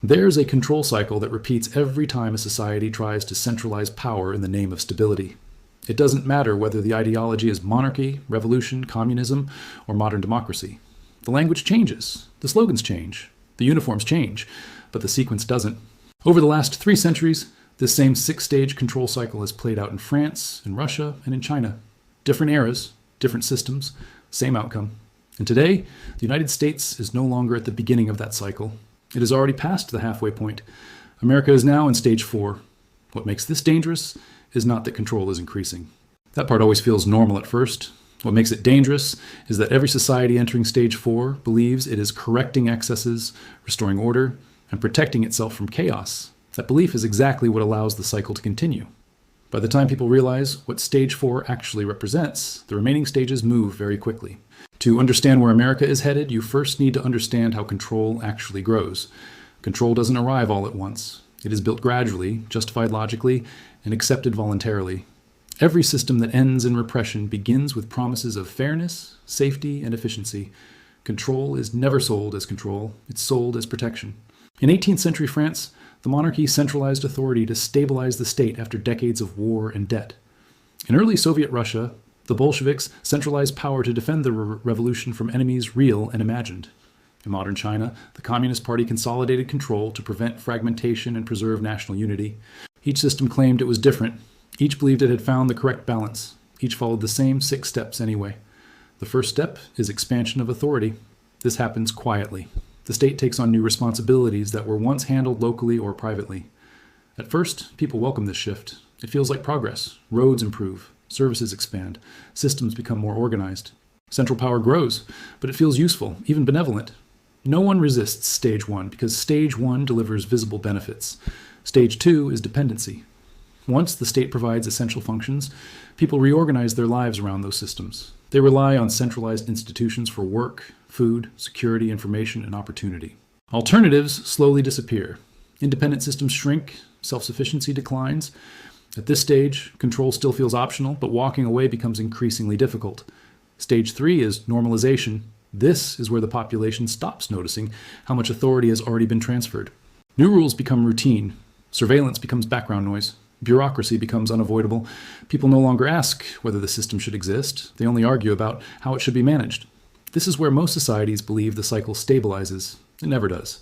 There's a control cycle that repeats every time a society tries to centralize power in the name of stability. It doesn't matter whether the ideology is monarchy, revolution, communism, or modern democracy. The language changes, the slogans change, the uniforms change, but the sequence doesn't. Over the last 3 centuries, this same 6-stage control cycle has played out in France, in Russia, and in China. Different eras, different systems, same outcome. And today, the United States is no longer at the beginning of that cycle. It has already passed the halfway point. America is now in stage 4. What makes this dangerous is not that control is increasing. That part always feels normal at first. What makes it dangerous is that every society entering stage 4 believes it is correcting excesses, restoring order, and protecting itself from chaos. That belief is exactly what allows the cycle to continue. By the time people realize what stage 4 actually represents, the remaining stages move very quickly. To understand where America is headed, you first need to understand how control actually grows. Control doesn't arrive all at once. It is built gradually, justified logically, and accepted voluntarily. Every system that ends in repression begins with promises of fairness, safety, and efficiency. Control is never sold as control. It's sold as protection. In 18th century France, the monarchy centralized authority to stabilize the state after decades of war and debt. In early Soviet Russia, the Bolsheviks centralized power to defend the revolution from enemies real and imagined. In modern China, the Communist Party consolidated control to prevent fragmentation and preserve national unity. Each system claimed it was different. Each believed it had found the correct balance. Each followed the same 6 steps anyway. The first step is expansion of authority. This happens quietly. The state takes on new responsibilities that were once handled locally or privately. At first, people welcome this shift. It feels like progress. Roads improve. Services expand. Systems become more organized. Central power grows, but it feels useful, even benevolent. No one resists stage 1 because stage 1 delivers visible benefits. Stage 2 is dependency. Once the state provides essential functions, people reorganize their lives around those systems. They rely on centralized institutions for work, food, security, information, and opportunity. Alternatives slowly disappear. Independent systems shrink, self-sufficiency declines. At this stage, control still feels optional, but walking away becomes increasingly difficult. Stage 3 is normalization. This is where the population stops noticing how much authority has already been transferred. New rules become routine. Surveillance becomes background noise. Bureaucracy becomes unavoidable. People no longer ask whether the system should exist. They only argue about how it should be managed. This is where most societies believe the cycle stabilizes. It never does.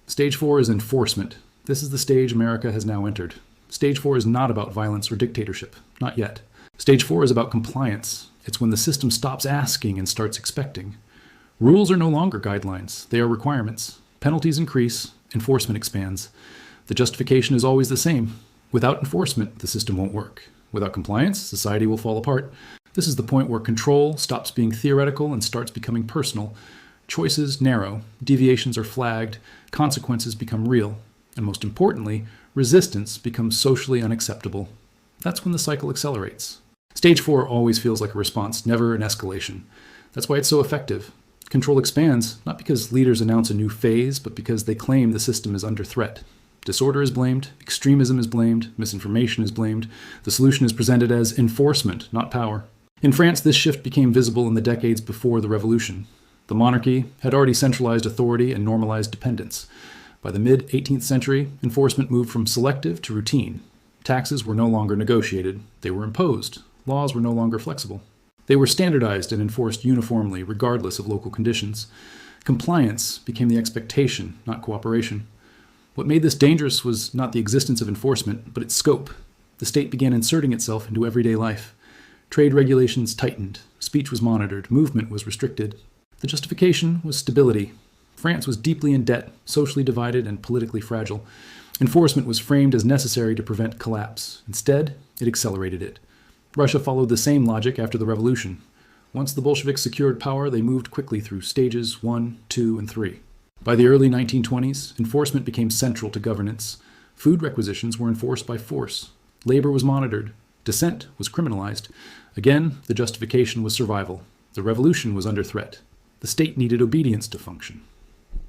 Stage 4 is enforcement. This is the stage America has now entered. Stage 4 is not about violence or dictatorship. Not yet. Stage 4 is about compliance. It's when the system stops asking and starts expecting. Rules are no longer guidelines. They are requirements. Penalties increase. Enforcement expands. The justification is always the same. Without enforcement, the system won't work. Without compliance, society will fall apart. This is the point where control stops being theoretical and starts becoming personal. Choices narrow, deviations are flagged, consequences become real, and most importantly, resistance becomes socially unacceptable. That's when the cycle accelerates. Stage 4 always feels like a response, never an escalation. That's why it's so effective. Control expands, not because leaders announce a new phase, but because they claim the system is under threat. Disorder is blamed, extremism is blamed, misinformation is blamed. The solution is presented as enforcement, not power. In France, this shift became visible in the decades before the revolution. The monarchy had already centralized authority and normalized dependence. By the mid-18th century, enforcement moved from selective to routine. Taxes were no longer negotiated, they were imposed. Laws were no longer flexible. They were standardized and enforced uniformly, regardless of local conditions. Compliance became the expectation, not cooperation. What made this dangerous was not the existence of enforcement, but its scope. The state began inserting itself into everyday life. Trade regulations tightened, speech was monitored, movement was restricted. The justification was stability. France was deeply in debt, socially divided, and politically fragile. Enforcement was framed as necessary to prevent collapse. Instead, it accelerated it. Russia followed the same logic after the revolution. Once the Bolsheviks secured power, they moved quickly through stages 1, 2, and 3. By the early 1920s, enforcement became central to governance. Food requisitions were enforced by force. Labor was monitored. Dissent was criminalized. Again, the justification was survival. The revolution was under threat. The state needed obedience to function.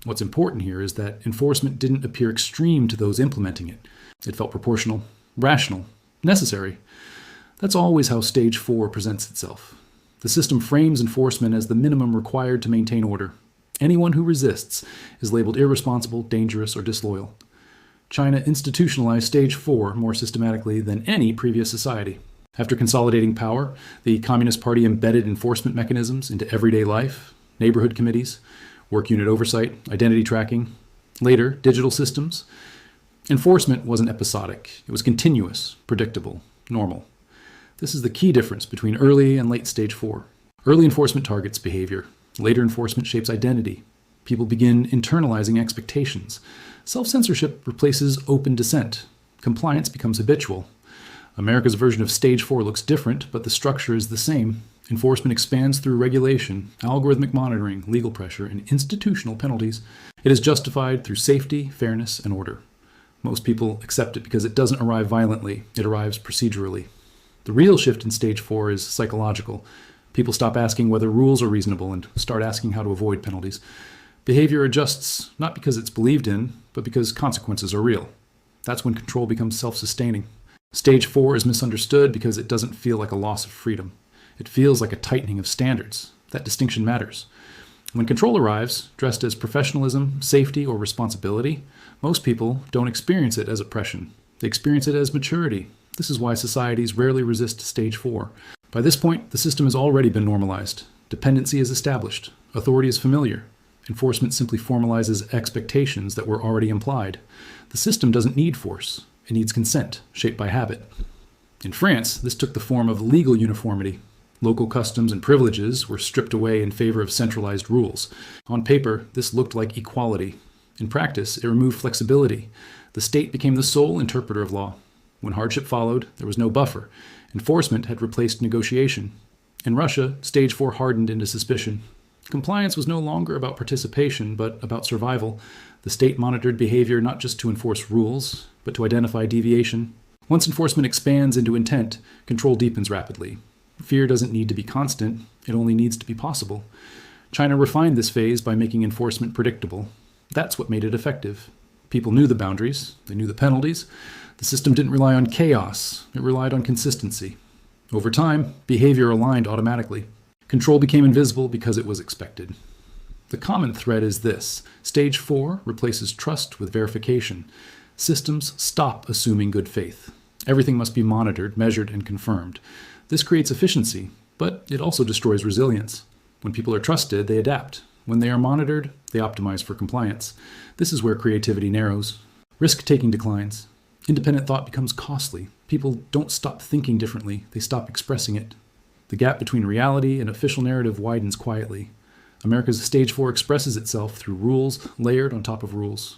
What's important here is that enforcement didn't appear extreme to those implementing it. It felt proportional, rational, necessary. That's always how Stage 4 presents itself. The system frames enforcement as the minimum required to maintain order. Anyone who resists is labeled irresponsible, dangerous, or disloyal. China institutionalized stage 4 more systematically than any previous society. After consolidating power, the Communist Party embedded enforcement mechanisms into everyday life, neighborhood committees, work unit oversight, identity tracking, later, digital systems. Enforcement wasn't episodic. It was continuous, predictable, normal. This is the key difference between early and late stage 4. Early enforcement targets behavior. Later enforcement shapes identity. People begin internalizing expectations. Self-censorship replaces open dissent. Compliance becomes habitual. America's version of stage 4 looks different, but the structure is the same. Enforcement expands through regulation, algorithmic monitoring, legal pressure, and institutional penalties. It is justified through safety, fairness, and order. Most people accept it because it doesn't arrive violently, it arrives procedurally. The real shift in stage 4 is psychological. People stop asking whether rules are reasonable and start asking how to avoid penalties. Behavior adjusts not because it's believed in, but because consequences are real. That's when control becomes self-sustaining. Stage 4 is misunderstood because it doesn't feel like a loss of freedom. It feels like a tightening of standards. That distinction matters. When control arrives, dressed as professionalism, safety, or responsibility, most people don't experience it as oppression. They experience it as maturity. This is why societies rarely resist stage 4. By this point, the system has already been normalized. Dependency is established. Authority is familiar. Enforcement simply formalizes expectations that were already implied. The system doesn't need force. It needs consent, shaped by habit. In France, this took the form of legal uniformity. Local customs and privileges were stripped away in favor of centralized rules. On paper, this looked like equality. In practice, it removed flexibility. The state became the sole interpreter of law. When hardship followed, there was no buffer. Enforcement had replaced negotiation. In Russia, stage 4 hardened into suspicion. Compliance was no longer about participation, but about survival. The state monitored behavior not just to enforce rules, but to identify deviation. Once enforcement expands into intent, control deepens rapidly. Fear doesn't need to be constant, it only needs to be possible. China refined this phase by making enforcement predictable. That's what made it effective. People knew the boundaries, they knew the penalties. The system didn't rely on chaos, it relied on consistency. Over time, behavior aligned automatically. Control became invisible because it was expected. The common thread is this: stage 4 replaces trust with verification. Systems stop assuming good faith. Everything must be monitored, measured, and confirmed. This creates efficiency, but it also destroys resilience. When people are trusted, they adapt. When they are monitored, they optimize for compliance. This is where creativity narrows. Risk-taking declines. Independent thought becomes costly. People don't stop thinking differently, they stop expressing it. The gap between reality and official narrative widens quietly. America's stage 4 expresses itself through rules layered on top of rules.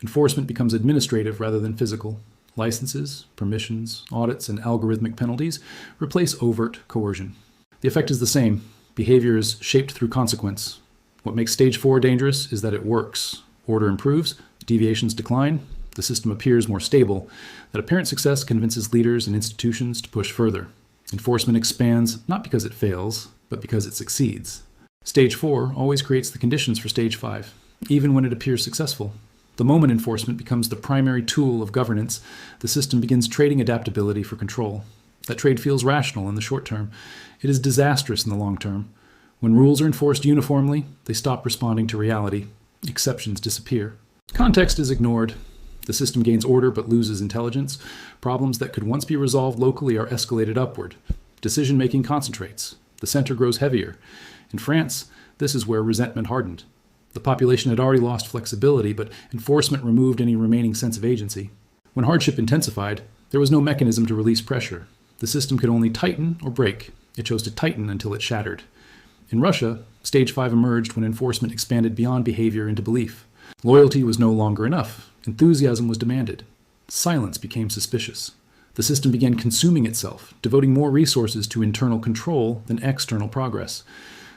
Enforcement becomes administrative rather than physical. Licenses, permissions, audits, and algorithmic penalties replace overt coercion. The effect is the same. Behavior is shaped through consequence. What makes stage 4 dangerous is that it works. Order improves, deviations decline, the system appears more stable. That apparent success convinces leaders and institutions to push further. Enforcement expands not because it fails, but because it succeeds. Stage 4 always creates the conditions for stage 5, even when it appears successful. The moment enforcement becomes the primary tool of governance, the system begins trading adaptability for control. That trade feels rational in the short term. It is disastrous in the long term. When rules are enforced uniformly, they stop responding to reality. Exceptions disappear. Context is ignored. The system gains order but loses intelligence. Problems that could once be resolved locally are escalated upward. Decision-making concentrates. The center grows heavier. In France, this is where resentment hardened. The population had already lost flexibility, but enforcement removed any remaining sense of agency. When hardship intensified, there was no mechanism to release pressure. The system could only tighten or break. It chose to tighten until it shattered. In Russia, stage 5 emerged when enforcement expanded beyond behavior into belief. Loyalty was no longer enough. Enthusiasm was demanded. Silence became suspicious. The system began consuming itself, devoting more resources to internal control than external progress.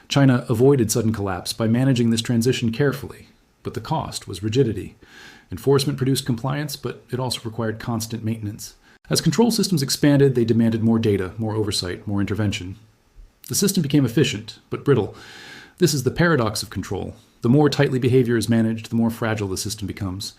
China avoided sudden collapse by managing this transition carefully, but the cost was rigidity. Enforcement produced compliance, but it also required constant maintenance. As control systems expanded, they demanded more data, more oversight, more intervention. The system became efficient, but brittle. This is the paradox of control. The more tightly behavior is managed, the more fragile the system becomes.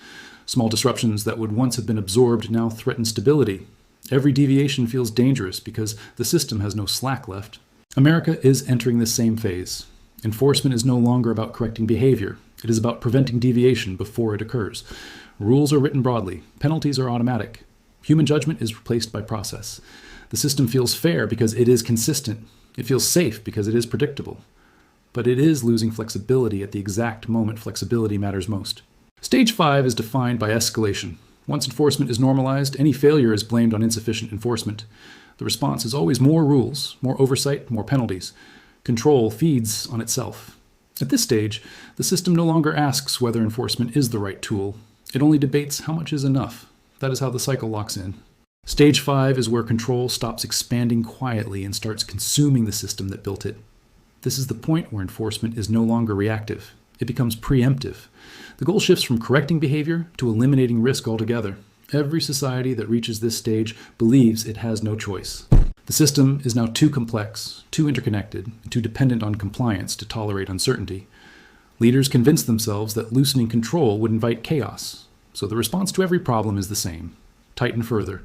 Small disruptions that would once have been absorbed now threaten stability. Every deviation feels dangerous because the system has no slack left. America is entering this same phase. Enforcement is no longer about correcting behavior. It is about preventing deviation before it occurs. Rules are written broadly. Penalties are automatic. Human judgment is replaced by process. The system feels fair because it is consistent. It feels safe because it is predictable. But it is losing flexibility at the exact moment flexibility matters most. Stage 5 is defined by escalation. Once enforcement is normalized, any failure is blamed on insufficient enforcement. The response is always more rules, more oversight, more penalties. Control feeds on itself. At this stage, the system no longer asks whether enforcement is the right tool. It only debates how much is enough. That is how the cycle locks in. Stage 5 is where control stops expanding quietly and starts consuming the system that built it. This is the point where enforcement is no longer reactive. It becomes preemptive. The goal shifts from correcting behavior to eliminating risk altogether. Every society that reaches this stage believes it has no choice. The system is now too complex, too interconnected, and too dependent on compliance to tolerate uncertainty. Leaders convince themselves that loosening control would invite chaos, so the response to every problem is the same: tighten further.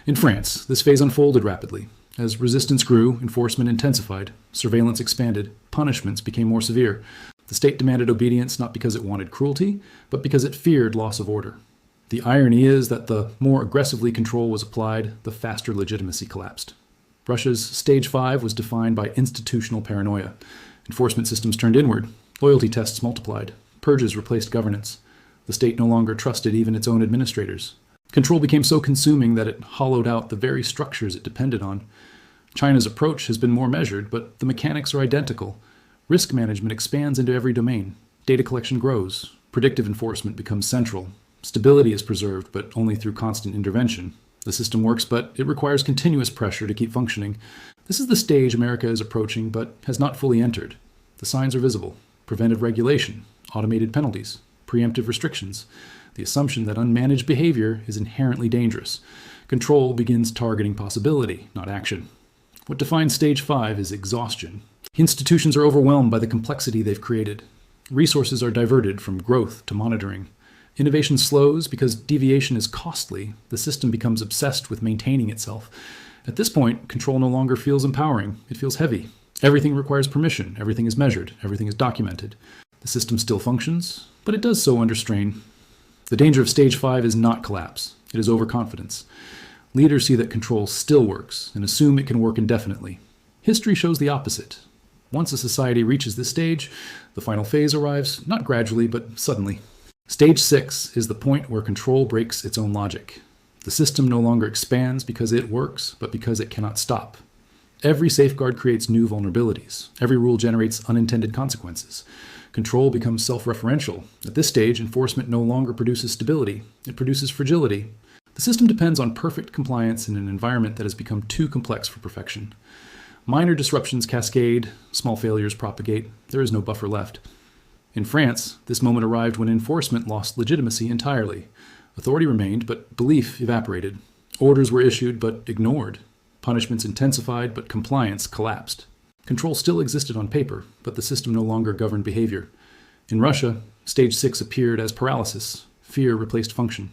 In France, this phase unfolded rapidly. As resistance grew, enforcement intensified, surveillance expanded, punishments became more severe. The state demanded obedience not because it wanted cruelty, but because it feared loss of order. The irony is that the more aggressively control was applied, the faster legitimacy collapsed. Russia's Stage 5 was defined by institutional paranoia. Enforcement systems turned inward. Loyalty tests multiplied. Purges replaced governance. The state no longer trusted even its own administrators. Control became so consuming that it hollowed out the very structures it depended on. China's approach has been more measured, but the mechanics are identical. Risk management expands into every domain. Data collection grows. Predictive enforcement becomes central. Stability is preserved, but only through constant intervention. The system works, but it requires continuous pressure to keep functioning. This is the stage America is approaching, but has not fully entered. The signs are visible: preventive regulation, automated penalties, preemptive restrictions, the assumption that unmanaged behavior is inherently dangerous. Control begins targeting possibility, not action. What defines Stage 5 is exhaustion. Institutions are overwhelmed by the complexity they've created. Resources are diverted from growth to monitoring. Innovation slows because deviation is costly. The system becomes obsessed with maintaining itself. At this point, control no longer feels empowering. It feels heavy. Everything requires permission. Everything is measured. Everything is documented. The system still functions, but it does so under strain. The danger of Stage 5 is not collapse. It is overconfidence. Leaders see that control still works and assume it can work indefinitely. History shows the opposite. Once a society reaches this stage, the final phase arrives, not gradually, but suddenly. Stage 6 is the point where control breaks its own logic. The system no longer expands because it works, but because it cannot stop. Every safeguard creates new vulnerabilities. Every rule generates unintended consequences. Control becomes self-referential. At this stage, enforcement no longer produces stability. It produces fragility. The system depends on perfect compliance in an environment that has become too complex for perfection. Minor disruptions cascade, small failures propagate. There is no buffer left. In France, this moment arrived when enforcement lost legitimacy entirely. Authority remained, but belief evaporated. Orders were issued, but ignored. Punishments intensified, but compliance collapsed. Control still existed on paper, but the system no longer governed behavior. In Russia, Stage 6 appeared as paralysis. Fear replaced function.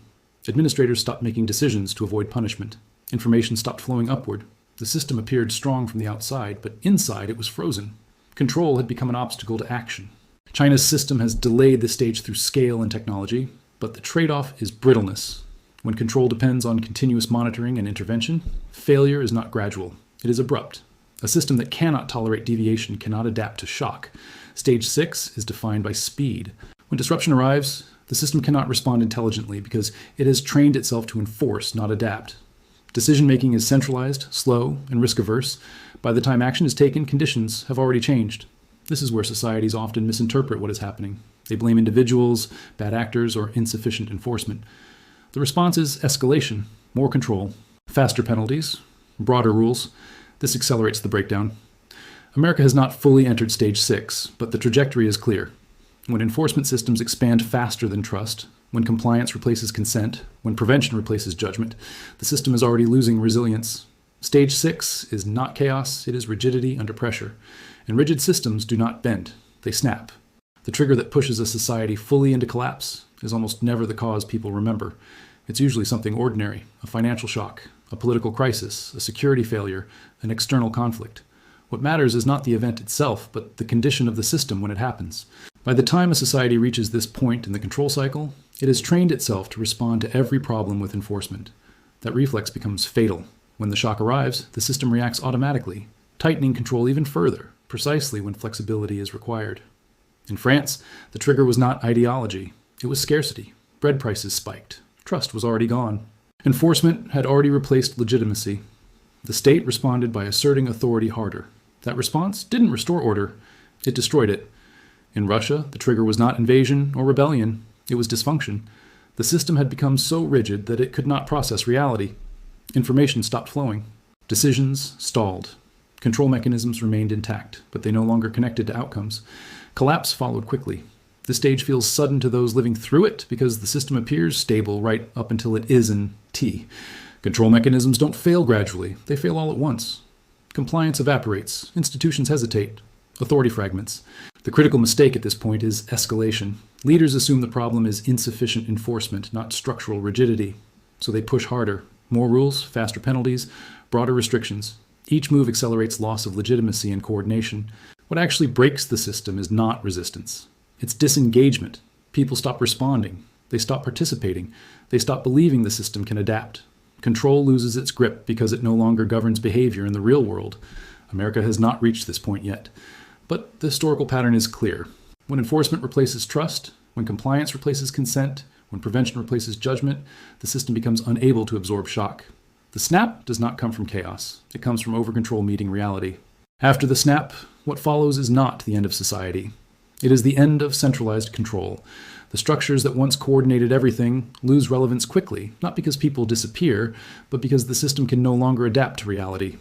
Administrators stopped making decisions to avoid punishment. Information stopped flowing upward. The system appeared strong from the outside, but inside it was frozen. Control had become an obstacle to action. China's system has delayed the stage through scale and technology, but the trade-off is brittleness. When control depends on continuous monitoring and intervention, failure is not gradual. It is abrupt. A system that cannot tolerate deviation cannot adapt to shock. Stage 6 is defined by speed. When disruption arrives, the system cannot respond intelligently because it has trained itself to enforce, not adapt. Decision-making is centralized, slow, and risk-averse. By the time action is taken, conditions have already changed. This is where societies often misinterpret what is happening. They blame individuals, bad actors, or insufficient enforcement. The response is escalation, more control, faster penalties, broader rules. This accelerates the breakdown. America has not fully entered Stage 6, but the trajectory is clear. When enforcement systems expand faster than trust, when compliance replaces consent, when prevention replaces judgment, the system is already losing resilience. Stage 6 is not chaos, it is rigidity under pressure. And rigid systems do not bend, they snap. The trigger that pushes a society fully into collapse is almost never the cause people remember. It's usually something ordinary: a financial shock, a political crisis, a security failure, an external conflict. What matters is not the event itself, but the condition of the system when it happens. By the time a society reaches this point in the control cycle, it has trained itself to respond to every problem with enforcement. That reflex becomes fatal. When the shock arrives, the system reacts automatically, tightening control even further, precisely when flexibility is required. In France, the trigger was not ideology. It was scarcity. Bread prices spiked. Trust was already gone. Enforcement had already replaced legitimacy. The state responded by asserting authority harder. That response didn't restore order. It destroyed it. In Russia, the trigger was not invasion or rebellion. It was dysfunction. The system had become so rigid that it could not process reality. Information stopped flowing. Decisions stalled. Control mechanisms remained intact, but they no longer connected to outcomes. Collapse followed quickly. This stage feels sudden to those living through it because the system appears stable right up until it is in T. Control mechanisms don't fail gradually. They fail all at once. Compliance evaporates. Institutions hesitate. Authority fragments. The critical mistake at this point is escalation. Leaders assume the problem is insufficient enforcement, not structural rigidity. So they push harder. More rules, faster penalties, broader restrictions. Each move accelerates loss of legitimacy and coordination. What actually breaks the system is not resistance. It's disengagement. People stop responding. They stop participating. They stop believing the system can adapt. Control loses its grip because it no longer governs behavior in the real world. America has not reached this point yet. But the historical pattern is clear. When enforcement replaces trust, when compliance replaces consent, when prevention replaces judgment, the system becomes unable to absorb shock. The snap does not come from chaos. It comes from over-control meeting reality. After the snap, what follows is not the end of society. It is the end of centralized control. The structures that once coordinated everything lose relevance quickly, not because people disappear, but because the system can no longer adapt to reality.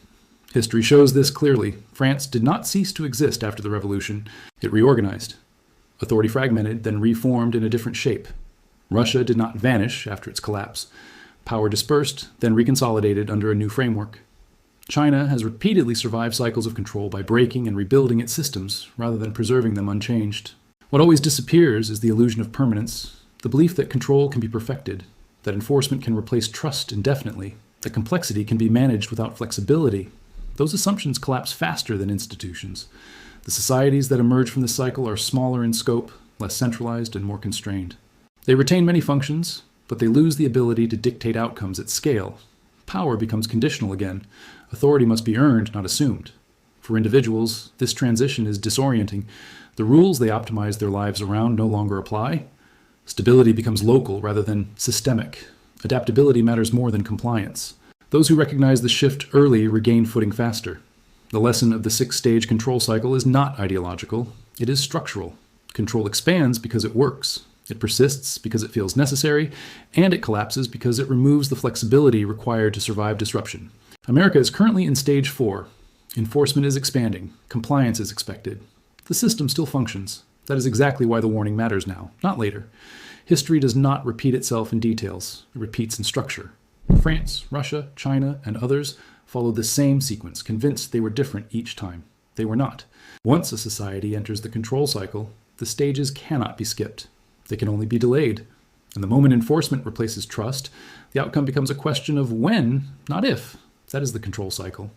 History shows this clearly. France did not cease to exist after the revolution. It reorganized. Authority fragmented, then reformed in a different shape. Russia did not vanish after its collapse. Power dispersed, then reconsolidated under a new framework. China has repeatedly survived cycles of control by breaking and rebuilding its systems rather than preserving them unchanged. What always disappears is the illusion of permanence, the belief that control can be perfected, that enforcement can replace trust indefinitely, that complexity can be managed without flexibility. Those assumptions collapse faster than institutions. The societies that emerge from this cycle are smaller in scope, less centralized, and more constrained. They retain many functions, but they lose the ability to dictate outcomes at scale. Power becomes conditional again. Authority must be earned, not assumed. For individuals, this transition is disorienting. The rules they optimize their lives around no longer apply. Stability becomes local rather than systemic. Adaptability matters more than compliance. Those who recognize the shift early regain footing faster. The lesson of the six-stage control cycle is not ideological. It is structural. Control expands because it works. It persists because it feels necessary, and it collapses because it removes the flexibility required to survive disruption. America is currently in stage 4. Enforcement is expanding. Compliance is expected. The system still functions. That is exactly why the warning matters now, not later. History does not repeat itself in details. It repeats in structure. France, Russia, China, and others followed the same sequence, convinced they were different each time. They were not. Once a society enters the control cycle, the stages cannot be skipped. They can only be delayed. And the moment enforcement replaces trust, the outcome becomes a question of when, not if. That is the control cycle.